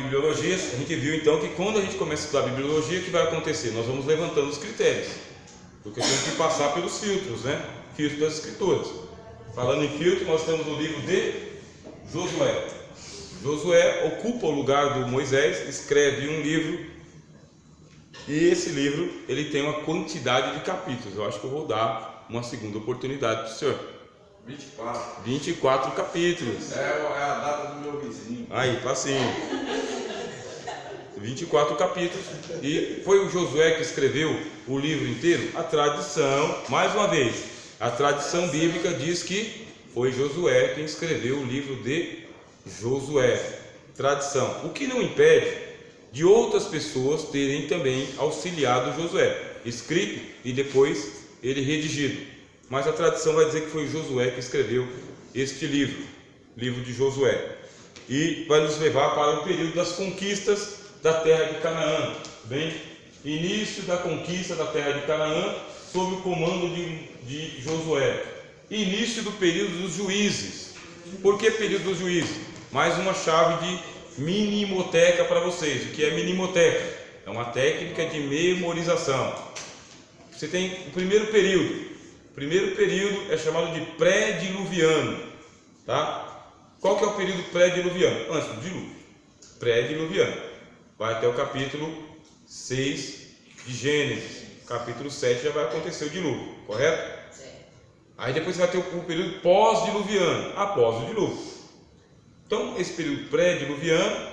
bibliologia, a gente viu então que quando a gente começa a estudar bibliologia, o que vai acontecer? Nós vamos levantando os critérios, porque temos que passar pelos filtros, né? Filtro das escrituras. Falando em filtro, nós temos o livro de Josué. Josué ocupa o lugar do Moisés, escreve um livro, e esse livro ele tem uma quantidade de capítulos. Eu acho que eu vou dar uma segunda oportunidade para o senhor. 24 capítulos. É a data do meu vizinho. Aí, facinho. 24 capítulos. E foi o Josué que escreveu o livro inteiro? A tradição, mais uma vez, a tradição bíblica diz que foi Josué quem escreveu o livro de Josué. Tradição. O que não impede de outras pessoas terem também auxiliado Josué, escrito e depois ele redigido. Mas a tradição vai dizer que foi Josué que escreveu este livro, livro de Josué. E vai nos levar para o período das conquistas da terra de Canaã. Bem, início da conquista da terra de Canaã sob o comando de Josué. Início do período dos juízes. Por que período dos juízes? Mais uma chave de minimoteca para vocês. O que é minimoteca? É uma técnica de memorização. Você tem o primeiro período. O primeiro período é chamado de pré-diluviano, tá? Qual que é o período pré-diluviano? Antes do dilúvio. Pré-diluviano. Vai até o capítulo 6 de Gênesis. Capítulo 7 já vai acontecer o dilúvio, correto? Sim. Aí depois vai ter o período pós-diluviano, após o dilúvio. Então, esse período pré-diluviano,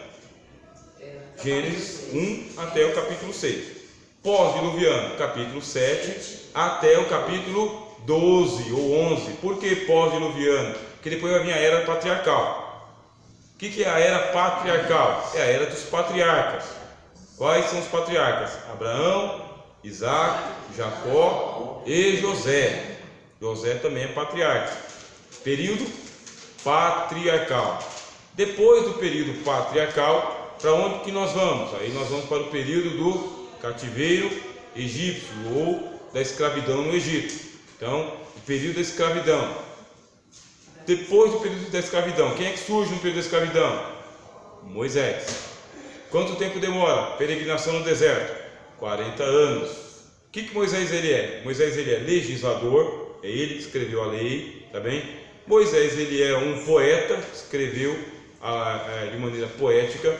Gênesis 1 até o capítulo 6. Pós-diluviano, capítulo 7 até o capítulo 12 ou 11. Por que pós-diluviano? Porque depois vai vir a era patriarcal. O que é a era patriarcal? É a era dos patriarcas. Quais são os patriarcas? Abraão, Isaac, Jacó e José. José também é patriarca. Período patriarcal. Depois do período patriarcal, para onde que nós vamos? Aí nós vamos para o período do cativeiro egípcio ou da escravidão no Egito. Então, o período da escravidão. Depois do período da escravidão, quem é que surge no período da escravidão? Moisés. Quanto tempo demora? Peregrinação no deserto? 40 anos. O que Moisés ele é? Moisés ele é legislador, é ele que escreveu a lei, tá bem? Moisés ele é um poeta, escreveu de maneira poética.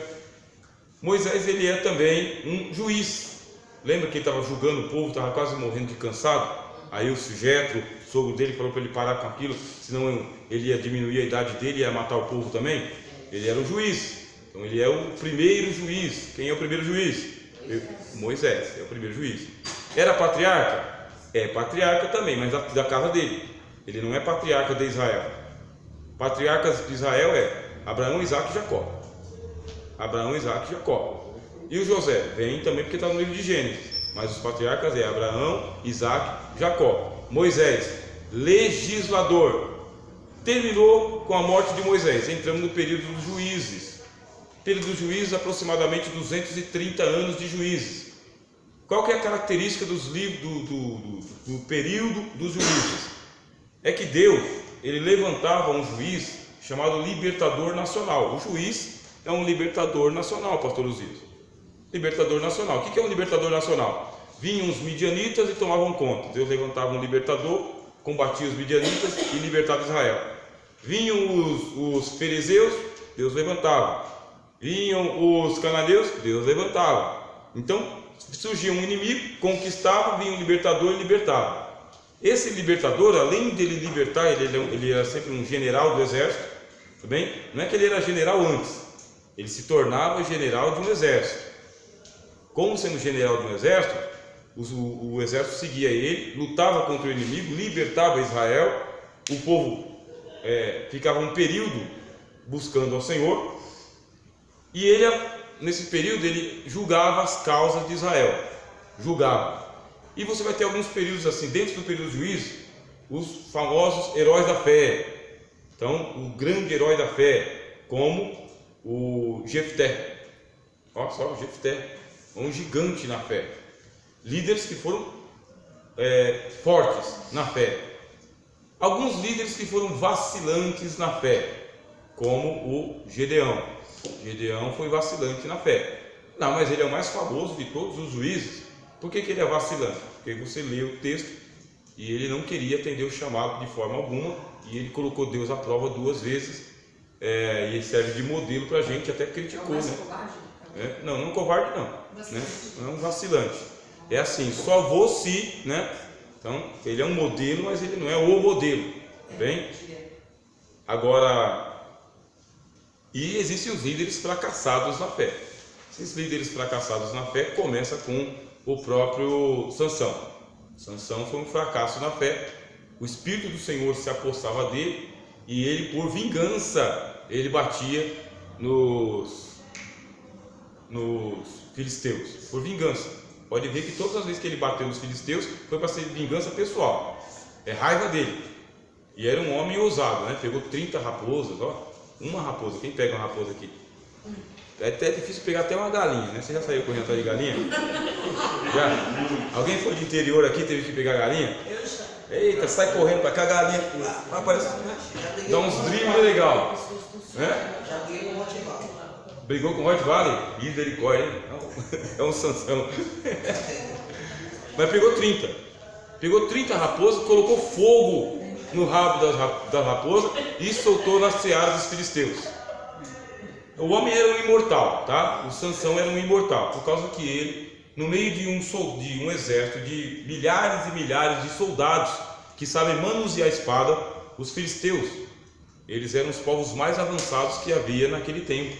Moisés ele é também um juiz. Lembra que ele estava julgando o povo, estava quase morrendo de cansado? Aí o Jetro, sogro dele, falou para ele parar com aquilo, senão ele ia diminuir a idade dele e ia matar o povo também. Ele era o juiz, então ele é o primeiro juiz. Quem é o primeiro juiz? Moisés é o primeiro juiz. Era patriarca? É patriarca também, mas da casa dele. Ele não é patriarca de Israel. Patriarcas de Israel é Abraão, Isaac e Jacó. Abraão, Isaac e Jacó. E o José vem também porque está no livro de Gênesis. Mas os patriarcas é Abraão, Isaac, Jacó. Moisés, legislador. Terminou com a morte de Moisés. Entramos no período dos juízes. Período dos juízes, aproximadamente 230 anos de juízes. Qual que é a característica dos livros do período dos juízes? É que Deus, ele levantava um juiz chamado libertador nacional. O juiz é um libertador nacional, pastor Osiris. Libertador nacional. O que é um libertador nacional? Vinham os midianitas e tomavam conta. Deus levantava um libertador, combatia os midianitas e libertava Israel. Vinham os fariseus, Deus levantava. Vinham os cananeus, Deus levantava. Então surgia um inimigo, conquistava, vinha um libertador e libertava. Esse libertador, além dele libertar, ele era sempre um general do exército, tá bem? Não é que ele era general antes, ele se tornava general de um exército. Como sendo general de um exército, o exército seguia ele, lutava contra o inimigo, libertava Israel, o povo ficava um período buscando ao Senhor, e ele, nesse período, ele julgava as causas de Israel, julgava. E você vai ter alguns períodos assim, dentro do período do juízo, os famosos heróis da fé. Então, o grande herói da fé, como o Jefté. Olha só, o Jefté, um gigante na fé. Líderes que foram fortes na fé. Alguns líderes que foram vacilantes na fé. como o Gedeão. Gedeão foi vacilante na fé. Não, mas ele é o mais famoso de todos os juízes. Por que ele é vacilante? Porque você lê o texto e ele não queria atender o chamado de forma alguma, e ele colocou Deus à prova 2 vezes, e ele serve de modelo para a gente, até criticou, né? Não, não covarde não, né? Não é um vacilante. É assim, só vou se, né? Então, ele é um modelo, mas ele não é o modelo, bem? Agora, e existem os líderes fracassados na fé. Esses líderes fracassados na fé começam com o próprio Sansão. Sansão foi um fracasso na fé. O Espírito do Senhor se apossava dele e ele, por vingança, ele batia nos filisteus, por vingança. Pode ver que todas as vezes que ele bateu nos filisteus foi para ser vingança pessoal, é raiva dele. E era um homem ousado, né? Pegou 30 raposas, ó, uma raposa. Quem pega uma raposa aqui? É até difícil pegar até uma galinha, né? Você já saiu correndo atrás de galinha? Já? Alguém foi de interior aqui, teve que pegar galinha? Eu já. Eita, sai correndo para cá, a galinha aparece, né? Dá uns dribles legal, né? Já ganhei um monte de bala. Brigou com o Rottweiler? Misericórdia, hein? É um Sansão. Mas pegou 30. Pegou 30 raposas, colocou fogo no rabo das raposas e soltou nas searas dos filisteus. O homem era um imortal, tá? O Sansão era um imortal, por causa que ele, no meio de um exército de milhares e milhares de soldados que sabem manusear a espada, os filisteus, eles eram os povos mais avançados que havia naquele tempo,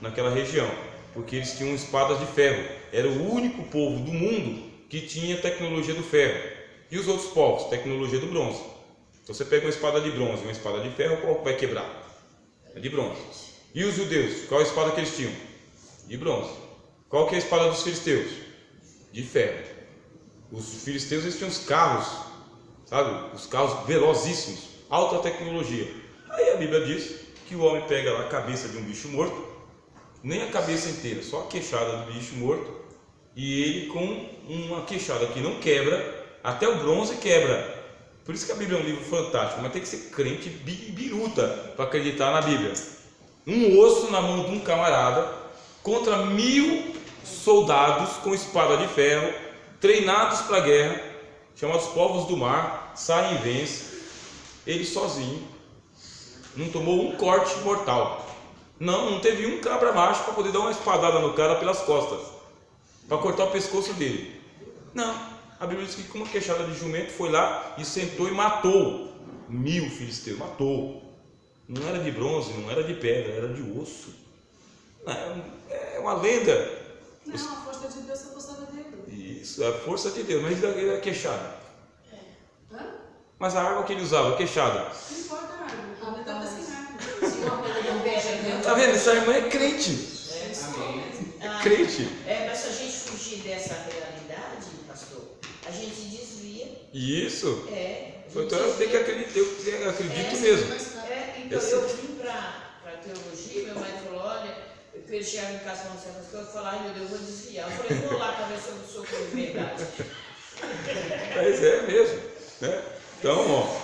naquela região, porque eles tinham espadas de ferro. Era o único povo do mundo que tinha tecnologia do ferro. E os outros povos, tecnologia do bronze. Então você pega uma espada de bronze e uma espada de ferro, qual vai quebrar? É de bronze. E os judeus, qual a espada que eles tinham? De bronze. Qual que é a espada dos filisteus? De ferro. Os filisteus, eles tinham os carros, sabe? Os carros velozíssimos, alta tecnologia. Aí a Bíblia diz que o homem pega lá a cabeça de um bicho morto, nem a cabeça inteira, só a queixada do bicho morto, e ele com uma queixada que não quebra, até o bronze quebra. Por isso que a Bíblia é um livro fantástico, mas tem que ser crente biruta para acreditar na Bíblia. Um osso na mão de um camarada contra 1000 soldados com espada de ferro, treinados para a guerra, chamados povos do mar, saem e vencem. Ele sozinho não tomou um corte mortal. Não teve um cabra macho para poder dar uma espadada no cara pelas costas, para cortar o pescoço dele. Não, a Bíblia diz que com uma queixada de jumento foi lá e sentou e matou 1000 filisteus, matou. Não era de bronze, não era de pedra, era de osso. É uma lenda. Não, a força de Deus é a força de Deus. Isso, a força de Deus, mas ele é queixada. Hã? Mas a arma que ele usava, queixada. Não importa a arma, a arma está sem arma. Se uma coisa não beija dentro. Tá vendo? Essa irmã é crente. É crente. Mas se a gente fugir dessa realidade, pastor, a gente desvia. Isso. Então Então eu tenho que acreditar, eu acredito mesmo. Então eu vim para teologia, meu marido falou, olha, eu ele chegava em casa falando certas coisas, eu falava, ai meu Deus, eu vou desviar. Eu falei, vou lá para ver se eu sou de verdade. Mas é mesmo, né? Então,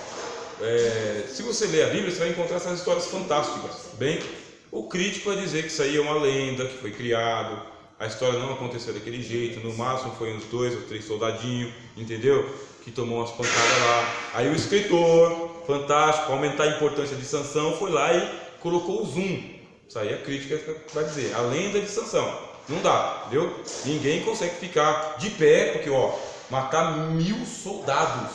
se você ler a Bíblia, você vai encontrar essas histórias fantásticas. Bem, o crítico vai dizer que isso aí é uma lenda, que foi criado, a história não aconteceu daquele jeito, no máximo foi uns 2 ou 3 soldadinhos, entendeu? Que tomou umas pancadas lá. Aí o escritor, fantástico, para aumentar a importância de Sansão, foi lá e colocou o zoom. Isso aí a crítica vai dizer, a lenda de Sansão. Não dá, entendeu? Ninguém consegue ficar de pé, porque matar 1000 soldados,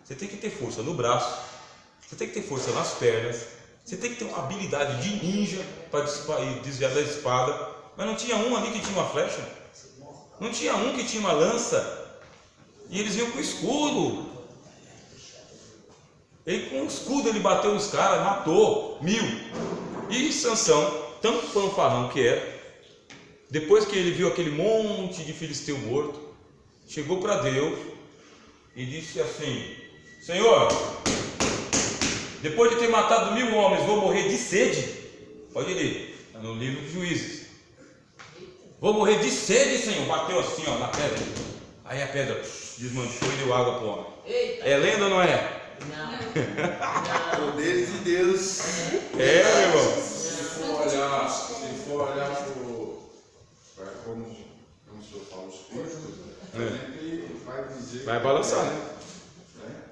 você tem que ter força no braço, você tem que ter força nas pernas, você tem que ter uma habilidade de ninja para desviar da espada. Mas não tinha um ali que tinha uma flecha, não tinha um que tinha uma lança. E eles vinham com escudo. E com o escudo ele bateu nos caras, matou 1000. E Sansão, tão fanfarrão que era, depois que ele viu aquele monte de filisteu morto, chegou para Deus e disse assim: Senhor, depois de ter matado 1000 homens, vou morrer de sede? Pode ler, está no livro de Juízes. Vou morrer de sede, Senhor. Bateu assim, na pedra. Aí a pedra desmanchou e deu água para o homem. Eita. É lenda ou não é? Não. Poderes de Deus. É, meu irmão. olhar como o senhor fala os textos, a gente vai dizer. Vai balançar, né?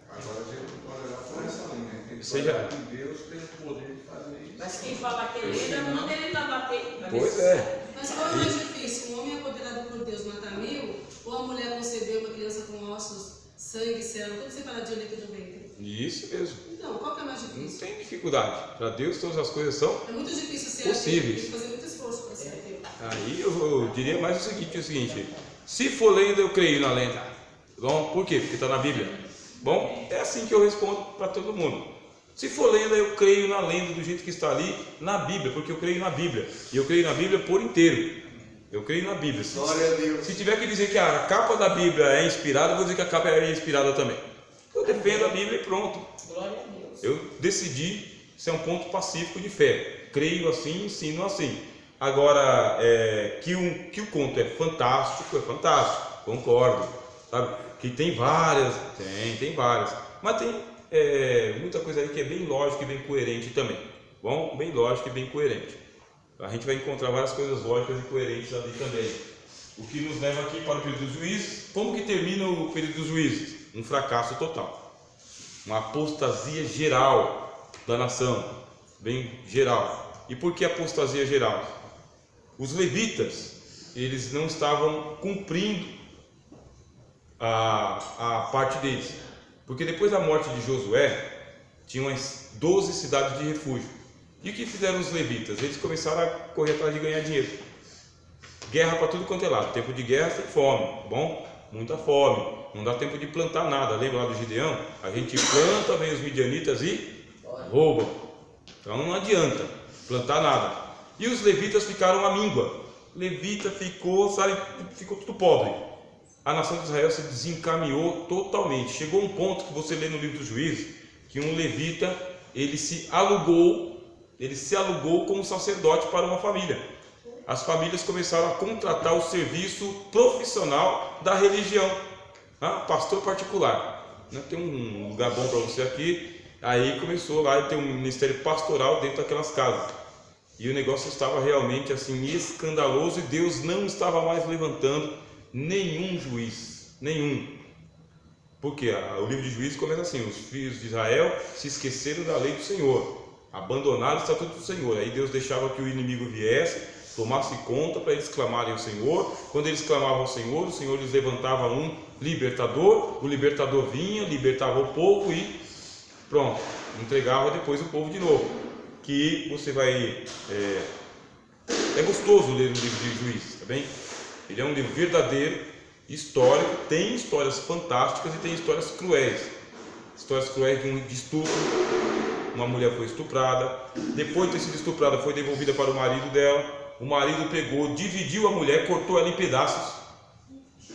Agora a gente pode olhar por essa linha. Seja... que Deus tem o poder de fazer isso. Mas quem fala que ele ainda manda ele lá bater. Pois é. Mas qual é o mais difícil? Um homem apoderado por Deus matar 1000 ou a mulher concebeu uma criança com ossos, sangue, célula, tudo separadinho dentro do ventre? Isso mesmo. Então, qual que é mais Não difícil? tem dificuldade. Para Deus todas as coisas são É muito difícil ser possíveis. Tem que fazer muito esforço para ser ateu. Aí eu diria mais o seguinte, se for lenda, eu creio na lenda. Bom, por quê? Porque está na Bíblia. Bom, é assim que eu respondo para todo mundo. Se for lenda, eu creio na lenda do jeito que está ali na Bíblia, porque eu creio na Bíblia. E eu creio na Bíblia por inteiro. Eu creio na Bíblia. Glória a Deus. Se tiver que dizer que a capa da Bíblia é inspirada, eu vou dizer que a capa é inspirada também. Eu defendo a Bíblia e pronto. Glória a Deus. Eu decidi ser um ponto pacífico de fé. Creio assim, ensino assim. Agora, que o conto é fantástico, concordo. Sabe? Que tem várias, tem várias. Mas tem muita coisa aí que é bem lógica e bem coerente também. Bom, bem lógica e bem coerente. A gente vai encontrar várias coisas lógicas e coerentes ali também. O que nos leva aqui para o período dos juízes. Como que termina o período dos juízes? Um fracasso total. Uma apostasia geral da nação. Bem geral. E por que apostasia geral? Os levitas, eles não estavam cumprindo a parte deles. Porque depois da morte de Josué, tinham as 12 cidades de refúgio. E o que fizeram os levitas? Eles começaram a correr atrás de ganhar dinheiro. Guerra para tudo quanto é lado. Tempo de guerra tem fome, bom? Muita fome. Não dá tempo de plantar nada. Lembra lá do Gideão? A gente planta, vem os midianitas e roubam. Então não adianta plantar nada. E os levitas ficaram à míngua. Levita ficou tudo pobre. A nação de Israel se desencaminhou totalmente. Chegou um ponto que você lê no livro dos Juízes, que um levita, ele se alugou como sacerdote para uma família. As famílias começaram a contratar o serviço profissional da religião. Pastor particular. Tem um lugar bom para você aqui. Aí começou lá a ter um ministério pastoral dentro daquelas casas. E o negócio estava realmente assim escandaloso e Deus não estava mais levantando nenhum juiz, nenhum. Porque o livro de Juízes começa assim: os filhos de Israel se esqueceram da lei do Senhor, abandonaram o estatuto do Senhor. Aí Deus deixava que o inimigo viesse, tomasse conta para eles clamarem ao Senhor. Quando eles clamavam ao Senhor, o Senhor lhes levantava um libertador. O libertador vinha, libertava o povo e pronto, entregava depois o povo de novo. Que você vai... É gostoso ler o livro de Juízes, tá bem? Ele é um livro verdadeiro, histórico, tem histórias fantásticas e tem histórias cruéis. Histórias cruéis de estupro. Uma mulher foi estuprada, depois de ter sido estuprada foi devolvida para o marido dela. O marido pegou, dividiu a mulher, cortou ela em pedaços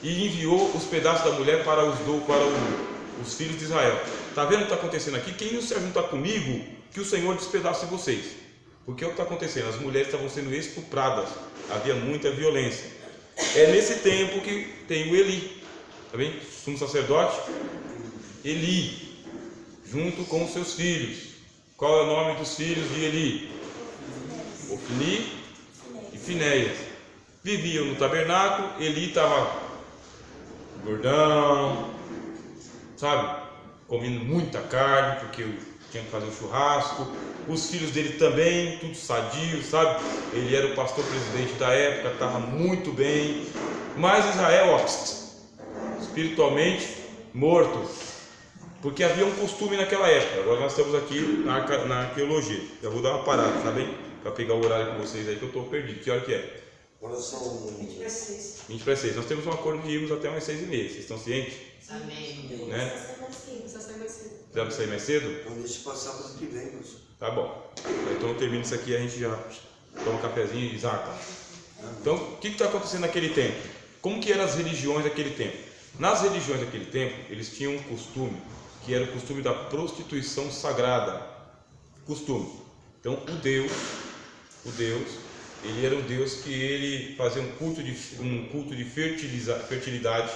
e enviou os pedaços da mulher para os filhos de Israel. Está vendo o que está acontecendo aqui? Quem não se ajuntar comigo, que o Senhor despedace vocês. Porque é o que está acontecendo, as mulheres estavam sendo estupradas, havia muita violência. É nesse tempo que tem o Eli, tá bem? Sumo sacerdote, Eli, junto com os seus filhos. Qual é o nome dos filhos de Eli? Ofni e Finéias. Viviam no tabernáculo. Eli estava gordão, sabe? Comendo muita carne, porque tinha que fazer um churrasco. Os filhos dele também, tudo sadio, sabe? Ele era o pastor presidente da época, estava muito bem. Mas Israel, espiritualmente morto. Porque havia um costume naquela época. Agora nós estamos aqui na arqueologia. Eu vou dar uma parada, tá bem? Para pegar o horário com vocês aí, que eu estou perdido. Que hora que é? Agora são 20 para 6. 20 para 6. Nós temos um acordo de irmos até umas 6h30. Vocês estão cientes? Amém. Né? Precisa sair mais cedo. Precisamos sair mais cedo? Então deixa passar para o que vem, professor. Tá bom. Então eu termino isso aqui e a gente já toma um cafezinho e zarpa. Então, o que está acontecendo naquele tempo? Como que eram as religiões daquele tempo? Nas religiões daquele tempo, eles tinham um costume, que era o costume da prostituição sagrada. Costume. Então, o Deus, ele era um Deus que ele fazia um culto de fertilidade.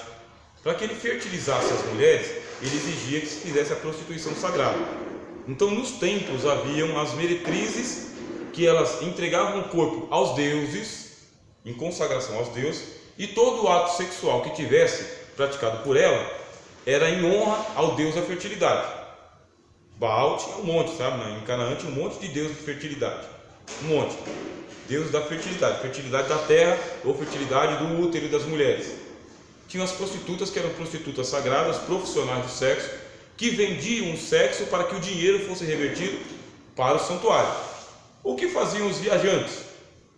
Para que ele fertilizasse as mulheres, ele exigia que se fizesse a prostituição sagrada. Então, nos templos haviam as meretrizes que elas entregavam o corpo aos deuses, em consagração aos deuses, e todo o ato sexual que tivesse praticado por ela era em honra ao deus da fertilidade. Baal tinha um monte, sabe? Em Canaã tinha um monte de deuses de fertilidade. Um monte. Deus da fertilidade, fertilidade da terra ou fertilidade do útero das mulheres. Tinha as prostitutas, que eram prostitutas sagradas, profissionais do sexo, que vendiam o sexo para que o dinheiro fosse revertido para o santuário. O que faziam os viajantes?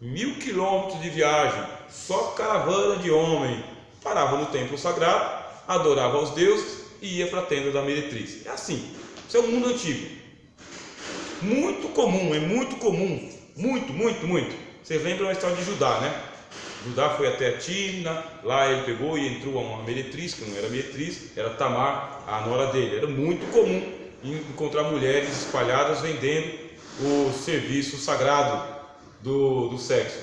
1000 quilômetros de viagem, só caravana de homem, parava no templo sagrado, adorava aos deuses e ia para a tenda da meretriz. É assim, isso é um mundo antigo. Muito comum, é muito comum, muito. Vocês lembram a história de Judá, né? Judá foi até Tímna, lá ele pegou e entrou a uma meretriz, que não era meretriz, era Tamar, a nora dele. Era muito comum encontrar mulheres espalhadas vendendo o serviço sagrado do sexo.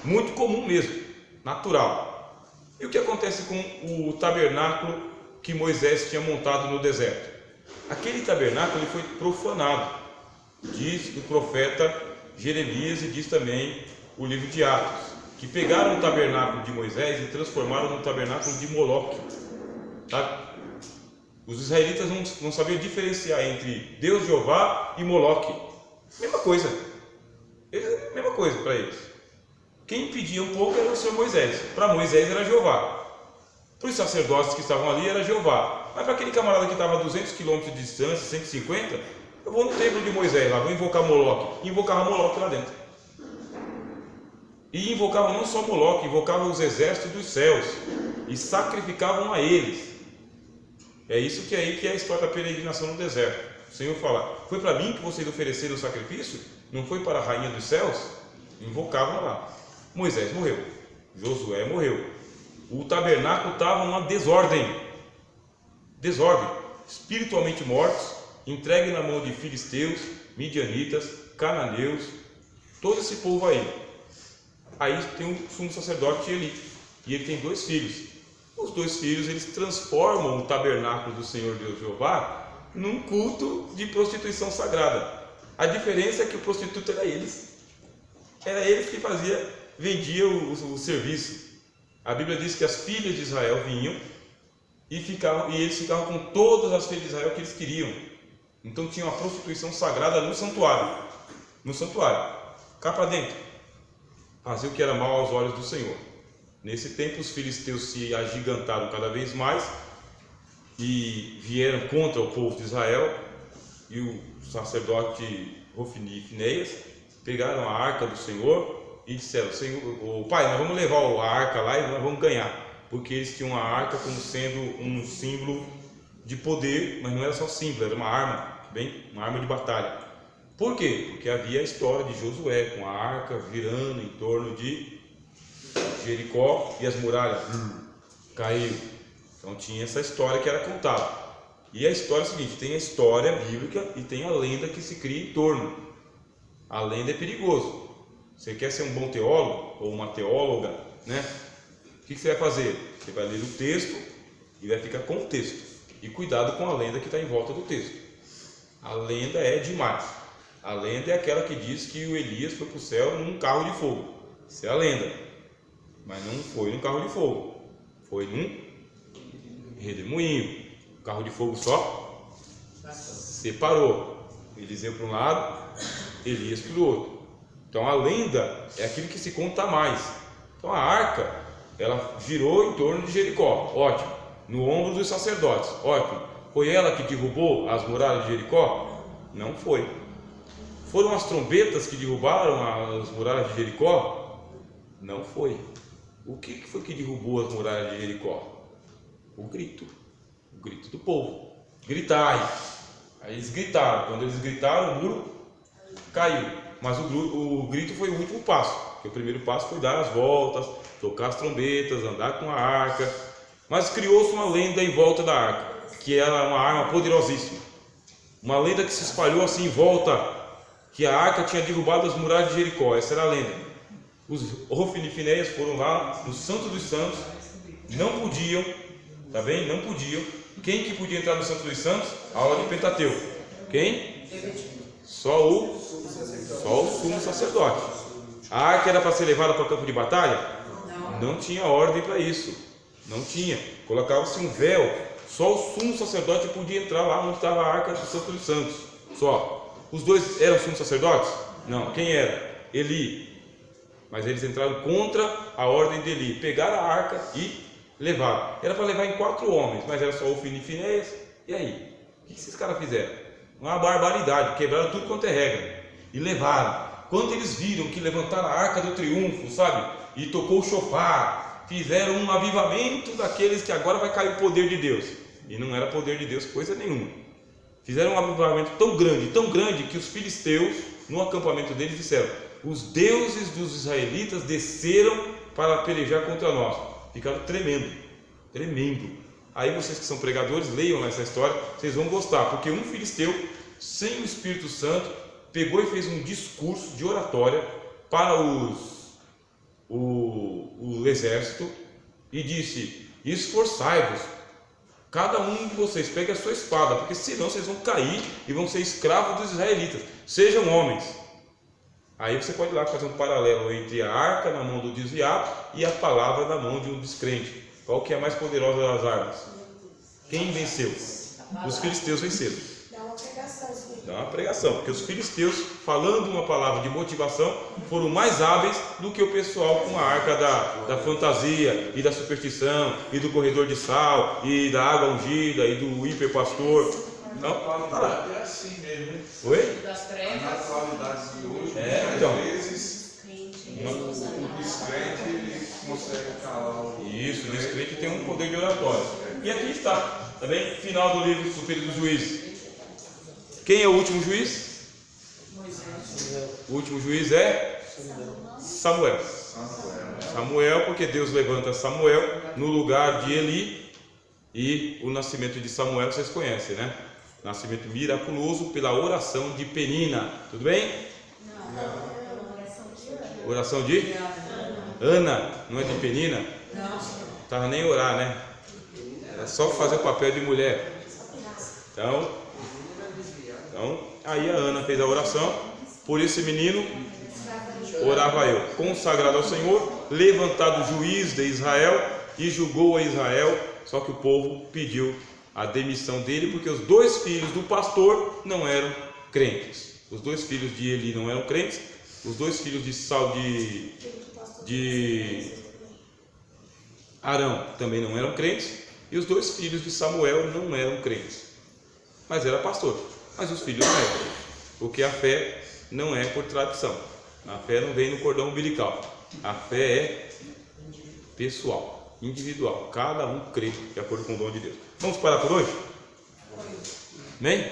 Muito comum mesmo, natural. E o que acontece com o tabernáculo que Moisés tinha montado no deserto? Aquele tabernáculo ele foi profanado, diz o profeta Jeremias e diz também o livro de Atos, que pegaram o tabernáculo de Moisés e transformaram no tabernáculo de Moloque. Tá? Os israelitas não sabiam diferenciar entre Deus Jeová e Moloque. Mesma coisa para eles. Quem pedia um pouco era o Senhor Moisés. Para Moisés era Jeová. Para os sacerdotes que estavam ali era Jeová. Mas para aquele camarada que estava a 200 quilômetros de distância, 150, eu vou no templo de Moisés lá, vou invocar Moloque. E invocava Moloque lá dentro. E invocavam não só Moloque, invocavam os exércitos dos céus e sacrificavam a eles. É isso que é a história da peregrinação no deserto. O Senhor fala: foi para mim que vocês ofereceram o sacrifício? Não foi para a rainha dos céus? Invocavam lá. Moisés morreu, Josué morreu. O tabernáculo estava numa desordem, espiritualmente mortos, entregue na mão de filisteus, midianitas, cananeus, todo esse povo aí. Aí tem um sumo sacerdote Eli, e ele tem 2 filhos. Os 2 filhos, eles transformam o tabernáculo do Senhor Deus Jeová num culto de prostituição sagrada. A diferença é que o prostituto era eles. Era eles que vendiam o serviço. A Bíblia diz que as filhas de Israel vinham e eles ficavam com todas as filhas de Israel que eles queriam. Então tinha uma prostituição sagrada no santuário. Cá para dentro. Fazer o que era mal aos olhos do Senhor. Nesse tempo os filisteus se agigantaram cada vez mais e vieram contra o povo de Israel, e o sacerdote Hofni e Finéias pegaram a arca do Senhor e disseram: Senhor, pai, nós vamos levar a arca lá e nós vamos ganhar, porque eles tinham a arca como sendo um símbolo de poder, mas não era só símbolo, era uma arma de batalha. Por quê? Porque havia a história de Josué com a arca virando em torno de Jericó e as muralhas caiu. Então tinha essa história que era contada. E a história é a seguinte: tem a história bíblica e tem a lenda que se cria em torno. A lenda é perigoso. Você quer ser um bom teólogo ou uma teóloga, né? O que você vai fazer? Você vai ler o texto e vai ficar com o texto. E cuidado com a lenda que está em volta do texto. A lenda é demais. A lenda é aquela que diz que o Elias foi para o céu num carro de fogo. Isso é a lenda. Mas não foi num carro de fogo. Foi num redemoinho. O carro de fogo só separou. Eliseu para um lado, Elias para o outro. Então a lenda é aquilo que se conta mais. Então a arca, ela girou em torno de Jericó. Ótimo. No ombro dos sacerdotes. Ótimo. Foi ela que derrubou as muralhas de Jericó? Não foi. Foram as trombetas que derrubaram as muralhas de Jericó? Não foi. O que foi que derrubou as muralhas de Jericó? O grito do povo. Gritai. Aí eles gritaram. Quando eles gritaram, o muro caiu. Mas o grito foi o último passo. Porque o primeiro passo foi dar as voltas, tocar as trombetas, andar com a arca. Mas criou-se uma lenda em volta da arca, que era uma arma poderosíssima. Uma lenda que se espalhou assim em volta, que a arca tinha derrubado as muralhas de Jericó. Essa era a lenda. Os Hofni e Finéias foram lá no Santo dos Santos, não podiam, tá bem? Não podiam. Quem que podia entrar no Santo dos Santos? A aula de Pentateuco. Quem? Só o Só o sumo sacerdote. A arca era para ser levada para o campo de batalha? Não tinha ordem para isso. Não tinha. Colocava-se um véu. Só o sumo sacerdote podia entrar lá onde estava a arca do Santo dos Santos. Só. Os dois eram sumos sacerdotes? Não. Quem era? Eli. Mas eles entraram contra a ordem de Eli. Pegaram a arca e levaram. Era para levar em 4 homens, mas era só Ofni e Finéias. E aí? O que esses caras fizeram? Uma barbaridade. Quebraram tudo quanto é regra. E levaram. Quando eles viram que levantaram a arca do triunfo, sabe? E tocou o shofar, fizeram um avivamento daqueles que agora vai cair o poder de Deus. E não era poder de Deus coisa nenhuma. Fizeram um avivamento tão grande, que os filisteus, no acampamento deles, disseram: os deuses dos israelitas desceram para pelejar contra nós. Ficaram tremendo. Aí vocês que são pregadores, leiam essa história, vocês vão gostar, porque um filisteu, sem o Espírito Santo, pegou e fez um discurso de oratória para o exército e disse: esforçai-vos, cada um de vocês pegue a sua espada, porque senão vocês vão cair e vão ser escravos dos israelitas, sejam homens. Aí você pode ir lá fazer um paralelo entre a arca na mão do desviado e a palavra na mão de um descrente. Qual que é a mais poderosa das armas? Quem venceu? Os filisteus venceram. Dá uma pregação, porque os filisteus, falando uma palavra de motivação, foram mais hábeis do que o pessoal com a arca da fantasia e da superstição e do corredor de sal e da água ungida e do hiperpastor. Não? atualidade é assim mesmo, né? Oi? Das Na trevas. atualidade de hoje, então. às vezes, o descrente ele consegue calar o... Isso, o descrente tem um poder de oratório. E aqui está, tá bem? Final do livro do período do juiz. Quem é o último juiz? O último juiz é Samuel. Samuel, porque Deus levanta Samuel no lugar de Eli. E o nascimento de Samuel vocês conhecem, né? Nascimento miraculoso pela oração de Penina. Tudo bem? Oração de Ana, não é de Penina? Não estava nem orar, né? Era só fazer o papel de mulher. Então, aí a Ana fez a oração. Por esse menino orava eu, consagrado ao Senhor, levantado juiz de Israel, e julgou a Israel. Só que o povo pediu a demissão dele, porque os 2 filhos do pastor não eram crentes. Os 2 filhos de Eli não eram crentes. Os 2 filhos de Arão também não eram crentes. E os 2 filhos de Samuel não eram crentes. Mas era pastor. Mas os filhos não eram. Porque a fé não é por tradição. A fé não vem no cordão umbilical. A fé é pessoal, individual. Cada um crê de acordo com o dom de Deus. Vamos parar por hoje? Amém?